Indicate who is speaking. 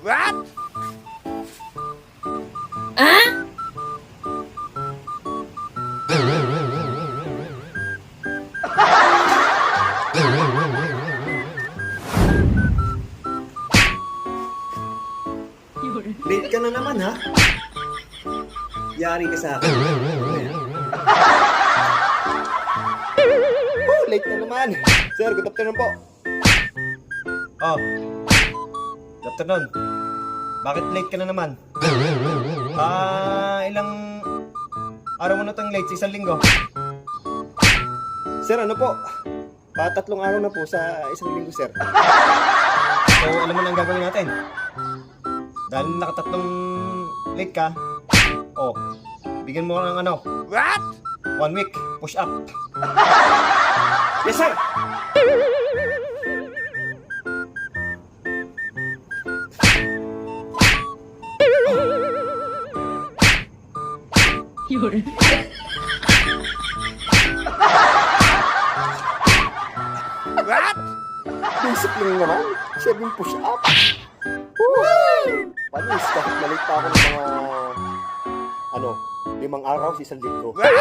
Speaker 1: What?
Speaker 2: Ah?
Speaker 3: Late ka na naman, ha? Yari ka sa akin. Oh, late na naman. Sir, good afternoon po. Oh, good afternoon. Bakit late ka na naman? Ilang araw mo na itong late sa isang linggo? Sir, ano po? Tatlong araw na po sa isang linggo, sir. So, alam mo na ang gagawin natin? Dahil nakatatlong late ka, oh, bigyan mo ng ano?
Speaker 1: What?
Speaker 3: 1 week, push up. Yes, sir!
Speaker 2: Yun.
Speaker 1: What?
Speaker 3: Basic lang naman. 7 push up. Woo! Panis, kahit nalit pa ako ng mga 5 araw sa isang linggo.
Speaker 1: What?